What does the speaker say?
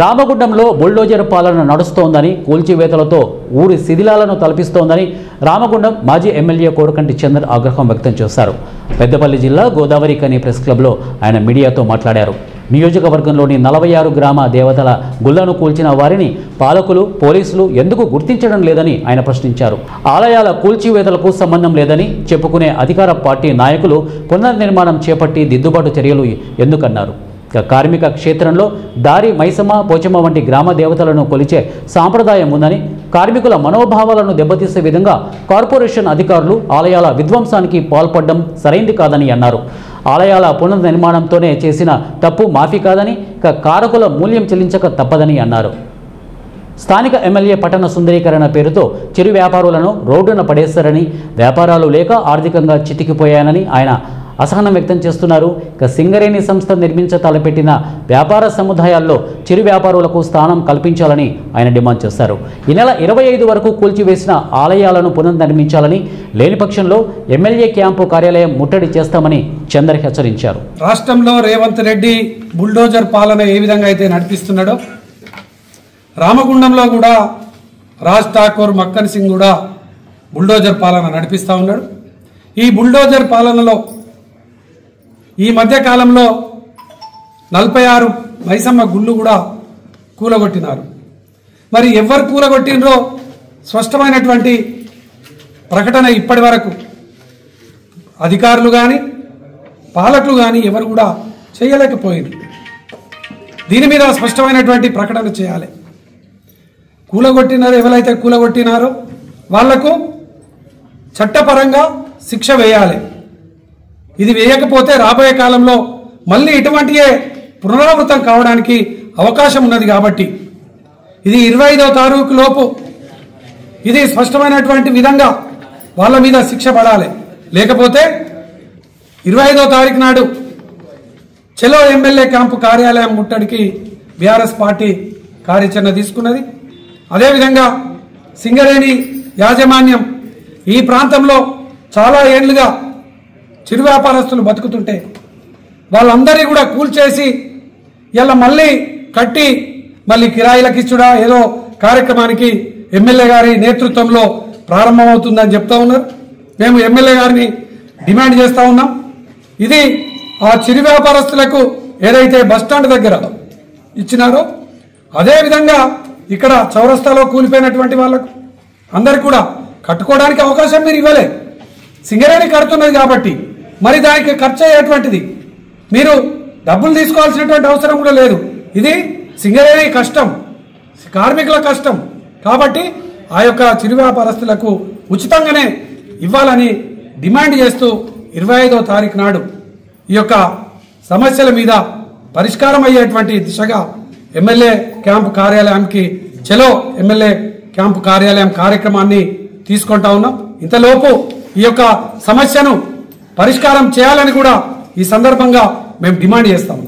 రామగుండంలో bulldozer పాలన నడుస్తోందని, కూల్చివేతలతో ఊరి శిథిలాలను తలపిస్తోందని రామగుండం మాజీ ఎమ్మెల్యే కోరకంటి చంద్ర ఆగ్రహం వ్యక్తం చేశారు. పెద్దపల్లి జిల్లా గోదావరి కని ప్రెస్ క్లబ్లో ఆయన మీడియాతో మాట్లాడారు. నియోజకవర్గంలోని 46 గ్రామ దేవతల గుళ్లను కూల్చిన వారిని పాలకులు, పోలీసులు ఎందుకు గుర్తించడం లేదని ఆయన ప్రశ్నించారు. ఆలయాల కూల్చివేతలకు సంబంధం లేదని చెప్పుకునే అధికార పార్టీ నాయకులు పునర్నిర్మాణం చేపట్టి దిద్దుబాటు చర్యలు ఎందుకన్నారు. కార్మిక క్షేత్రంలో దారి, మైసమ్మ, పోచమ్మ వంటి గ్రామ దేవతలను కొలిచే సాంప్రదాయం ఉందని, కార్మికుల మనోభావాలను దెబ్బతీసే విధంగా కార్పొరేషన్ అధికారులు ఆలయాల విధ్వంసానికి పాల్పడడం సరైంది కాదని అన్నారు. ఆలయాల పునర్నిర్మాణంతోనే చేసిన తప్పు మాఫీ కాదని, కారకుల మూల్యం చెల్లించక తప్పదని అన్నారు. స్థానిక ఎమ్మెల్యే పట్టణ సుందరీకరణ పేరుతో చిరు వ్యాపారులను రోడ్డున పడేస్తారని, వ్యాపారాలు లేక ఆర్థికంగా చితికిపోయానని ఆయన అసహనం వ్యక్తం చేస్తున్నారు. సింగరేణి సంస్థ నిర్మించ తలపెట్టిన వ్యాపార సముదాయాల్లో చిరు వ్యాపారులకు స్థానం కల్పించాలని ఆయన డిమాండ్ చేశారు. ఈ నెల 25 వరకు కూల్చివేసిన ఆలయాలను పునర్నిర్మించాలని, లేని పక్షంలో ఎమ్మెల్యే క్యాంపు కార్యాలయం ముట్టడి చేస్తామని చంద్ర హెచ్చరించారు. రాష్ట్రంలో రేవంత్ రెడ్డి బుల్డోజర్ పాలన ఏ విధంగా అయితే నడిపిస్తున్నాడో, రామగుండంలో కూడా రాజ్ ఠాకూర్, మక్కన్ సింగ్ కూడా బుల్డోజర్ పాలన నడిపిస్తూ ఉన్నాడు. ఈ బుల్డోజర్ పాలనలో ఈ మధ్య కాలంలో 46 మైసమ్మ గుళ్ళు కూడా కూలగొట్టినారు. మరి ఎవరు కూలగొట్టినరో స్పష్టమైనటువంటి ప్రకటన ఇప్పటి వరకు అధికారులు కానీ పాలకులు కానీ ఎవరు కూడా చేయలేకపోయారు. దీని మీద స్పష్టమైనటువంటి ప్రకటన చేయాలి. కూలగొట్టినారో, ఎవరైతే కూలగొట్టినారో వాళ్లకు చట్టపరంగా శిక్ష వేయాలి. ఇది వేయకపోతే రాబోయే కాలంలో మళ్ళీ ఇటువంటియే పునరావృతం కావడానికి అవకాశం ఉన్నది. కాబట్టి ఇది 25వ తారీఖు లోపు ఇది స్పష్టమైనటువంటి విధంగా వాళ్ళ మీద శిక్ష పడాలి. లేకపోతే 25వ తారీఖు నాడు చెలో ఎమ్మెల్యే క్యాంపు కార్యాలయం ముట్టడికి బీఆర్ఎస్ పార్టీ కార్యాచరణ తీసుకున్నది. అదేవిధంగా సింగరేణి యాజమాన్యం ఈ ప్రాంతంలో చాలా ఏళ్లుగా చిరు వ్యాపారస్తులు బతుకుతుంటే వాళ్ళందరినీ కూడా కూల్చేసి ఇలా మళ్ళీ కట్టి మళ్ళీ కిరాయిలకు ఇచ్చుడా ఏదో కార్యక్రమానికి ఎమ్మెల్యే గారి నేతృత్వంలో ప్రారంభమవుతుందని చెప్తా ఉన్నారు. మేము ఎమ్మెల్యే గారిని డిమాండ్ చేస్తూ ఉన్నాం. ఇది ఆ చిరు వ్యాపారస్తులకు ఏదైతే బస్టాండ్ దగ్గర ఇచ్చినారో అదేవిధంగా ఇక్కడ చౌరస్తాలో కూలిపోయినటువంటి వాళ్ళకు అందరికి కూడా కట్టుకోవడానికి అవకాశం మీరు ఇవ్వలే. సింగరేణి కడుతున్నది కాబట్టి మరి దానికి ఖర్చు అయ్యేటువంటిది మీరు డబ్బులు తీసుకోవాల్సినటువంటి అవసరం కూడా లేదు. ఇది సింగరేణి కష్టం, కార్మికుల కష్టం. కాబట్టి ఆ యొక్క చిరు వ్యాపారస్తులకు ఉచితంగానే ఇవ్వాలని డిమాండ్ చేస్తూ 25వ తారీఖు నాడు ఈ యొక్క సమస్యల మీద పరిష్కారం అయ్యేటువంటి దిశగా ఎమ్మెల్యే క్యాంపు కార్యాలయానికి చలో ఎమ్మెల్యే క్యాంపు కార్యాలయం కార్యక్రమాన్ని తీసుకుంటా ఉన్నాం. ఇంతలోపు ఈ యొక్క సమస్యను పరిష్కారం చేయాలని కూడా ఈ సందర్భంగా మేము డిమాండ్ చేస్తాము.